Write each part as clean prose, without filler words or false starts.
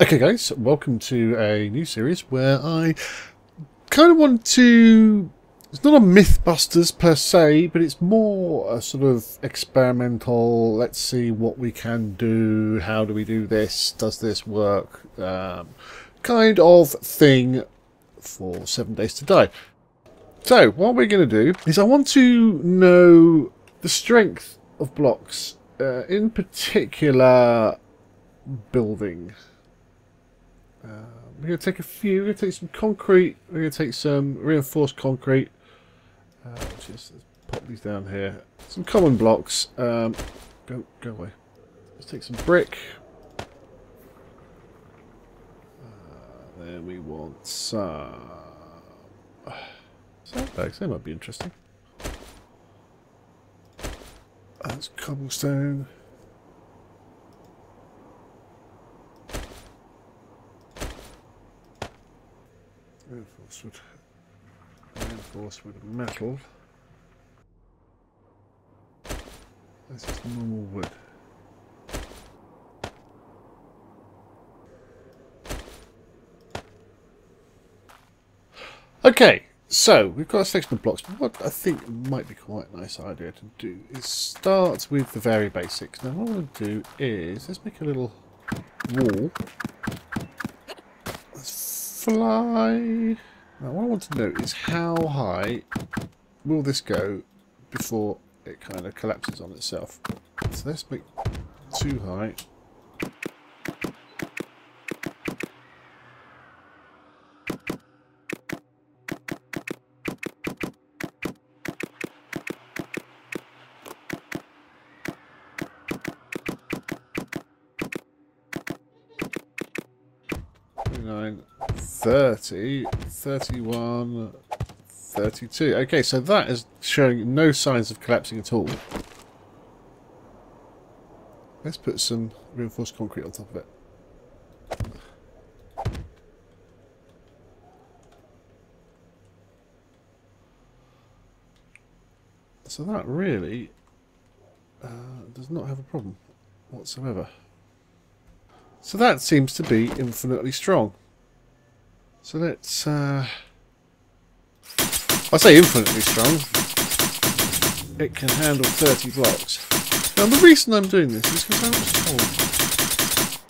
Okay guys, welcome to a new series where I kind of want to... It's not a Mythbusters per se, but it's more a sort of experimental, let's see what we can do, how do we do this, does this work, kind of thing for 7 Days to Die. So, what we're going to do is I want to know the strength of blocks, in particular building. We're going to take a few. We're going to take some concrete. We're going to take some reinforced concrete. Let's pop these down here. Some common blocks. Go away. Let's take some brick. Then we want some sandbags. They might be interesting. That's cobblestone. Reinforced with metal. This is normal wood. Okay, so we've got a section of blocks, but what I think might be quite a nice idea to do is start with the very basics. Now what I'm going to do is, let's make a little wall. Let's fly. Now what I want to know is how high will this go before it kind of collapses on itself. So let's make too high. 30, 31, 32. Okay, so that is showing no signs of collapsing at all. Let's put some reinforced concrete on top of it. So that really does not have a problem whatsoever. So that seems to be infinitely strong. So let's, I say infinitely strong. It can handle 30 blocks. Now the reason I'm doing this is because I was told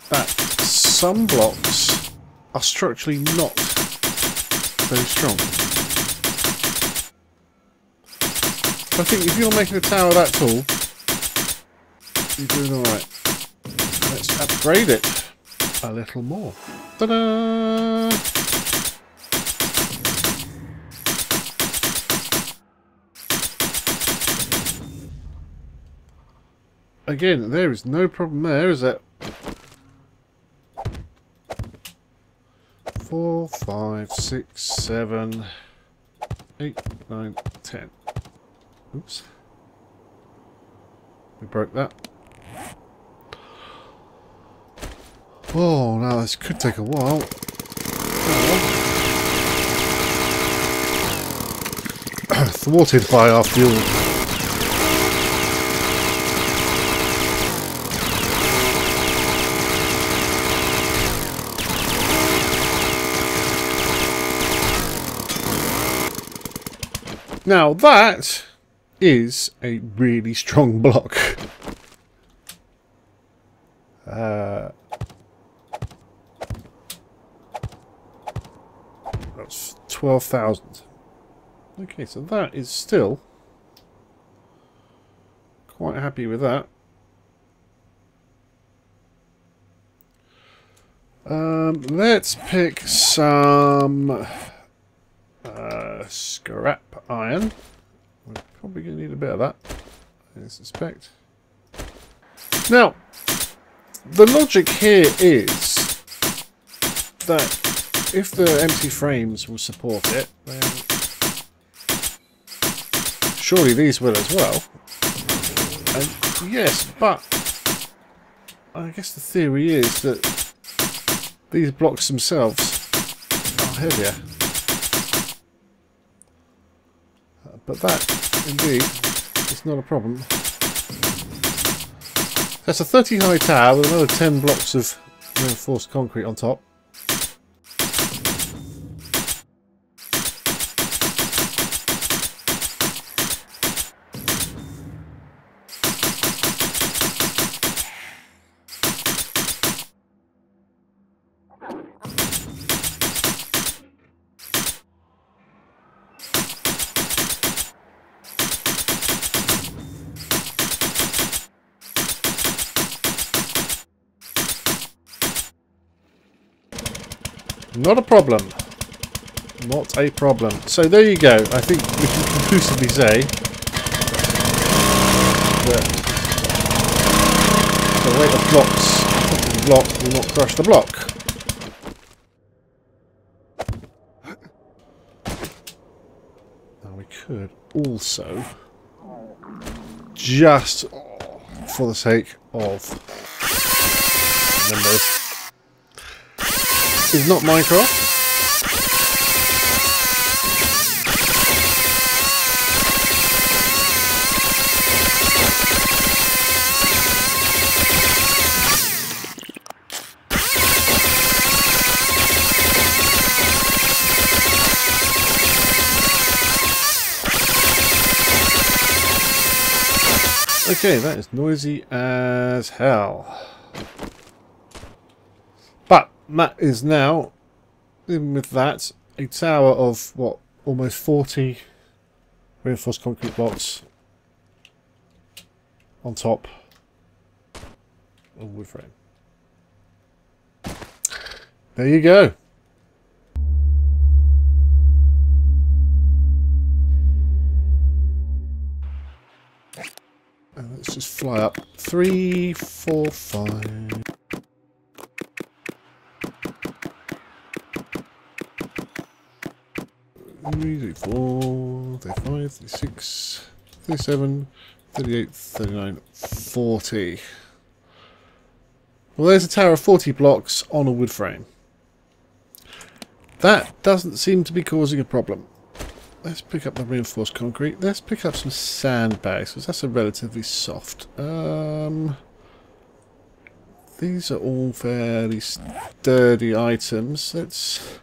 that some blocks are structurally not very strong. I think if you're making a tower that tall, you're doing alright. Let's upgrade it a little more. Ta-da! Again, there is no problem there, is it? 4, 5, 6, 7, 8, 9, 10. Oops. We broke that. Oh, now this could take a while. Thwarted by our fuel. Now that is a really strong block. That's 12,000. Okay, so that is still quite happy with that. Let's pick some scrap iron. We're probably going to need a bit of that, I suspect. Now, the logic here is that if the empty frames will support it, then surely these will as well. And yes, but I guess the theory is that these blocks themselves are heavier. But that, indeed, is not a problem. That's a 30 high tower with another 10 blocks of reinforced concrete on top. Not a problem. Not a problem. So there you go. I think we can conclusively say that the weight of blocks on top of the block will not crush the block. Now we could also, just for the sake of numbers, is not Minecraft. Okay, that is noisy as hell. But that is now, even with that, a tower of what, almost 40 reinforced concrete blocks on top of wood frame. There you go. And let's just fly up. 3, 4, 5. 3, 4, 35, 36, 37, 38, 39, 40. Well, there's a tower of 40 blocks on a wood frame. That doesn't seem to be causing a problem. Let's pick up the reinforced concrete. Let's pick up some sandbags, because that's a relatively soft. These are all fairly sturdy items. Let's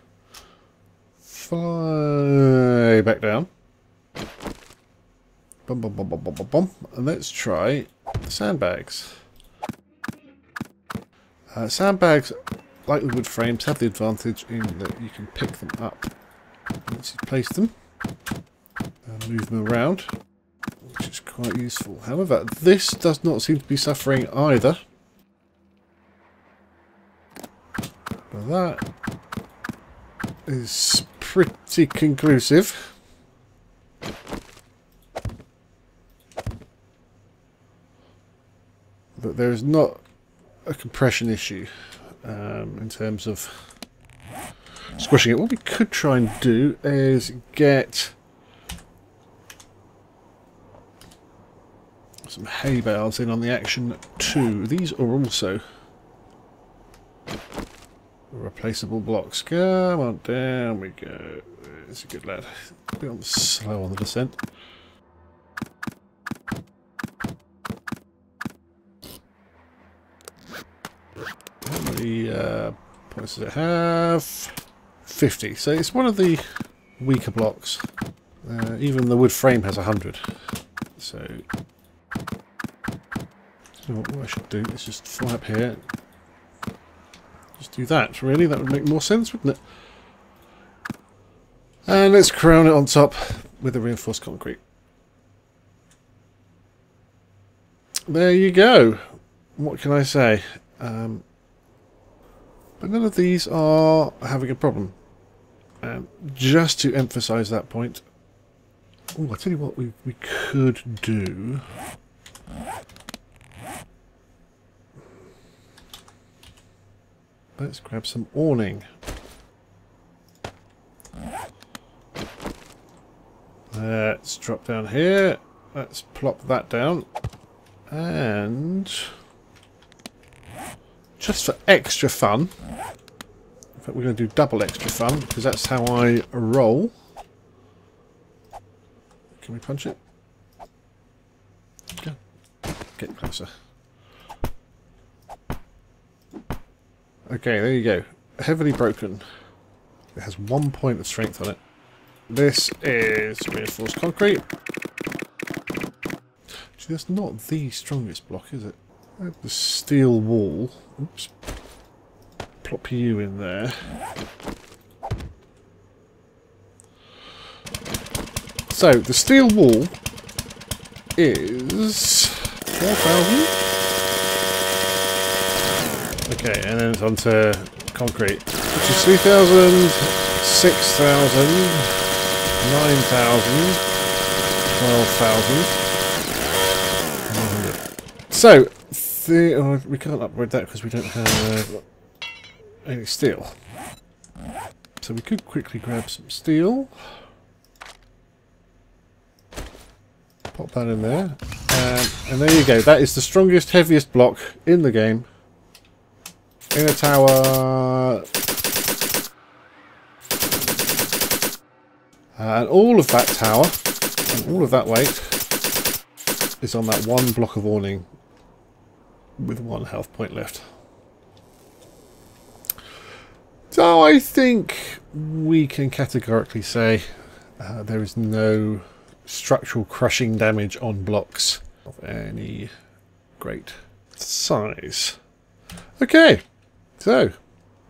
fly back down. Bum, bum, bum, bum, bum, bum, bum. And let's try the sandbags. Sandbags, like the wood frames, have the advantage in that you can pick them up once you place them and move them around, which is quite useful. However, this does not seem to be suffering either. But that is pretty conclusive. But there is not a compression issue in terms of squishing it. What we could try and do is get some hay bales in on the action too. These are also replaceable blocks. Come on, down we go. It's a good lad. A bit slow on the descent. How many points does it have? 50. So it's one of the weaker blocks. Even the wood frame has 100. So what I should do is just fly up here. Just do that, really. That would make more sense, wouldn't it? And let's crown it on top with the reinforced concrete. There you go. What can I say? But none of these are having a problem. Just to emphasise that point. Oh, I'll tell you what we could do. Let's grab some awning. Let's drop down here. Let's plop that down. And just for extra fun, in fact we're going to do double extra fun because that's how I roll. Can we punch it? Go. Get closer. Okay, there you go. Heavily broken. It has 1 point of strength on it. This is reinforced concrete. Actually, that's not the strongest block, is it? The steel wall. Oops. Plop you in there. So, the steel wall is 4,000. Okay, and then it's onto concrete, which is 3,000, 6,000, 9,000, 12,000. So, we can't upgrade that because we don't have any steel. So we could quickly grab some steel. Pop that in there. And there you go. That is the strongest, heaviest block in the game. In a tower. And all of that tower, and all of that weight, is on that one block of awning with 1 health point left. So I think we can categorically say there is no structural crushing damage on blocks of any great size. Okay, so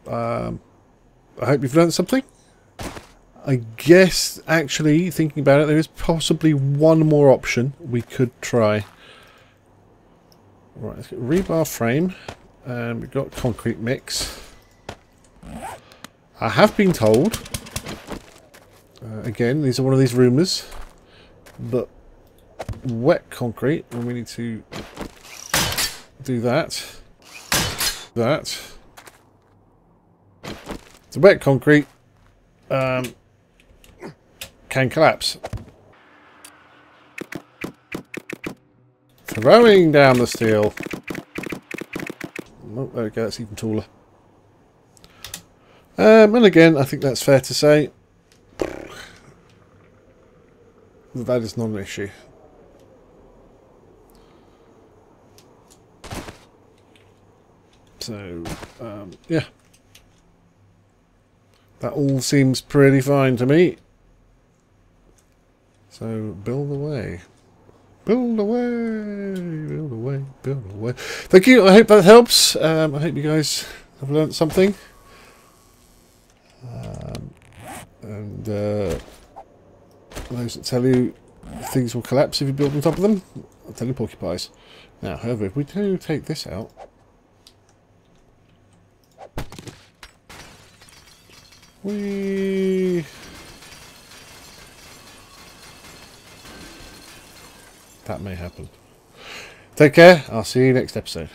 I hope you've learned something. I guess, actually, thinking about it, there is possibly one more option we could try. Right, let's get rebar frame, and we've got concrete mix. I have been told, again, these are one of these rumours, but wet concrete, and we need to do that. The wet concrete can collapse. Throwing down the steel. Oh, there we go, that's even taller. And again, I think that's fair to say that is not an issue. So, yeah. That all seems pretty fine to me. So, build away. Build away. Build away. Build away. Thank you. I hope that helps. I hope you guys have learnt something. And those that tell you things will collapse if you build on top of them, I'll tell you porcupines. Now, however, if we do take this out, that may happen. Take care. I'll see you next episode.